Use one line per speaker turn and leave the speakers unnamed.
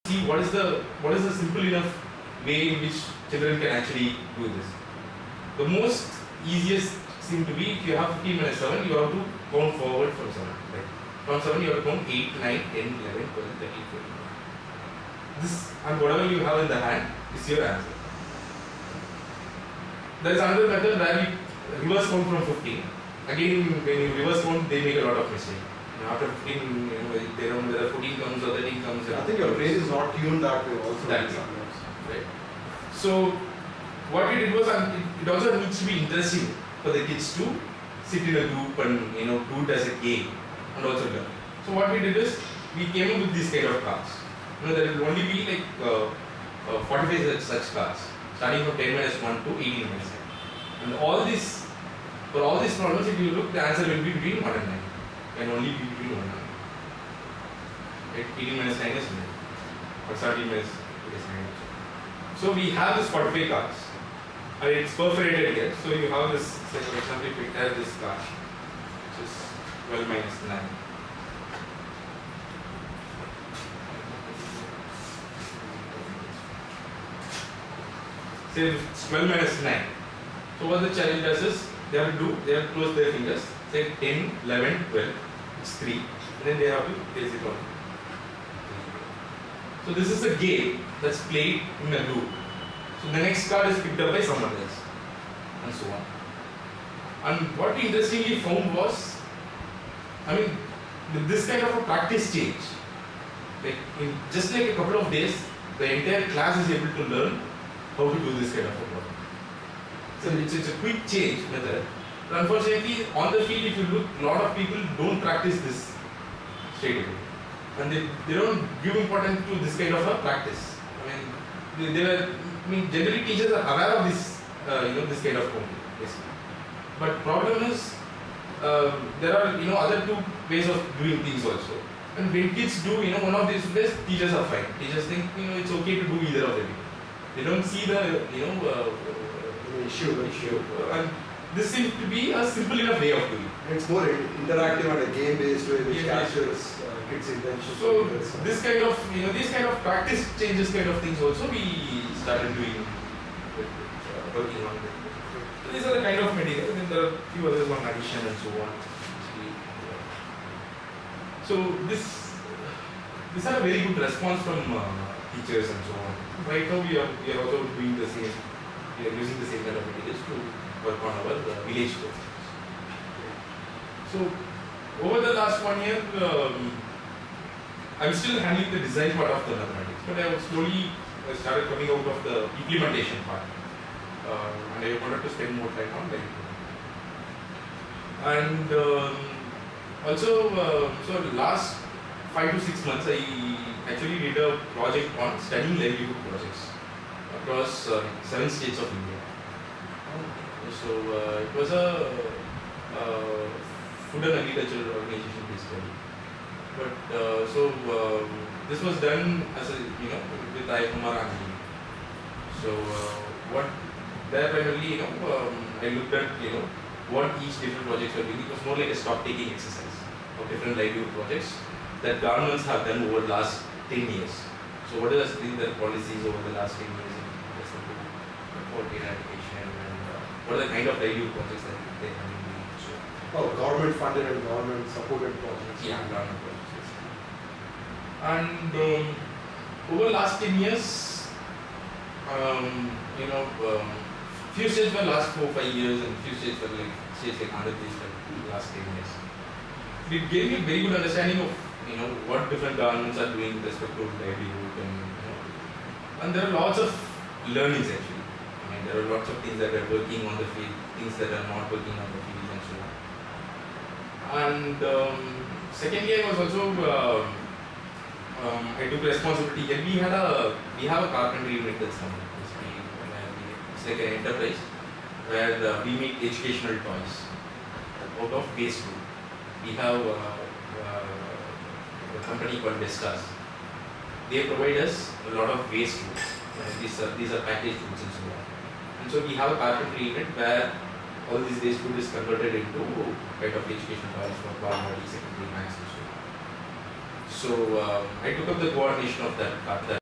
see what is the simple enough way in which children can actually do this. The most easiest seem to be if you have 15 minus 7, you have to count forward from 7. Like from 7 you have to count 8, 9, 10, 11, 12, 13, 14. This and whatever you have in the hand is your answer. There is another method where you reverse count from 15. Again, when you reverse count, they make a lot of mistakes. After 15, they don't know whether 14 comes or 13 comes.
I think your brain is not tuned that way also.
That way. Right. So, what we did was, it also needs to be interesting for the kids to sit in a group and do it as a game and also learn. So what we did is, we came up with these kind of cards. There will only be like 45 such cards, starting from 10 minus 1 to 18 minus 9. And for all these problems, if you look, the answer will be between 1 and 9. Can only be between 1 and 9. Right? 18 minus 9 is 9. Or 17 minus is 9. So we have this 45 cards. And it's perforated here. So you have this, say for example, if we have this card, which is 12 minus 9. Say it's 12 minus 9. So what the child does is, they have to close their fingers, say 10, 11, 12, it's 3, and then they have to place it on. So this is a game that's played in a group. So the next card is picked up by someone else, and so on. And what we interestingly found was, with this kind of a practice change, like in just like a couple of days, the entire class is able to learn how to do this kind of a problem. So it's a quick change method. But unfortunately, on the field, if you look, a lot of people don't practice this straight away. And they don't give importance to this kind of a practice. Generally teachers are aware of this, this kind of counting, basically. But problem is, there are, other two ways of doing things also. And when kids do, one of these ways, teachers are fine. Teachers think, it's okay to do either of them. They don't see the, issue. And this seems to be a simple enough way of doing it.
It's more interactive and a game-based way which captures kids' intention.
So this kind of, these kind of practice changes kind of things also we started doing, working on it. So these are the kind of materials, and there are a few others on addition and so on. So this had a very good response from teachers and so on. Right now we are also doing the same. We are using the same kind of materials to work on our village courses. So over the last 1 year, I'm still handling the design part of the mathematics, but I have slowly started coming out of the implementation part, and I wanted to spend more time on that. And also, so the last 5 to 6 months, I actually did a project on studying livelihood projects across 7 states of India. So it was a food and agricultural organization based study. But this was done as a with IFMR and so what there primarily I looked at what each different projects were doing. It was more like a stock taking exercise of different livelihood projects that governments have done over the last 10 years. So what has been their policies over the last 10 years in respect to poverty eradication, and what are the kind of livelihood projects that they have been doing?
So, government funded and government supported projects.
Yeah, government projects. And over the last 10 years, few states were last 4 or 5 years, and few states were like Andhra Pradesh like last 10 years. It gave me a very good understanding of what different governments are doing with respect to livelihood, and there are lots of learnings actually. There are lots of things that are working on the field, things that are not working on the field, and so on. And secondly, I was also I took responsibility. Then we have a carpentry unit that's coming. It's like an enterprise where we make educational toys out of waste wood. We have a company called Vestas. They provide us a lot of waste woods. These are packaged woods and so on. And so we have a carpentry unit where all this waste wood is converted into kind of educational toys for primary, secondary, maths and so on. So I took up the coordination of that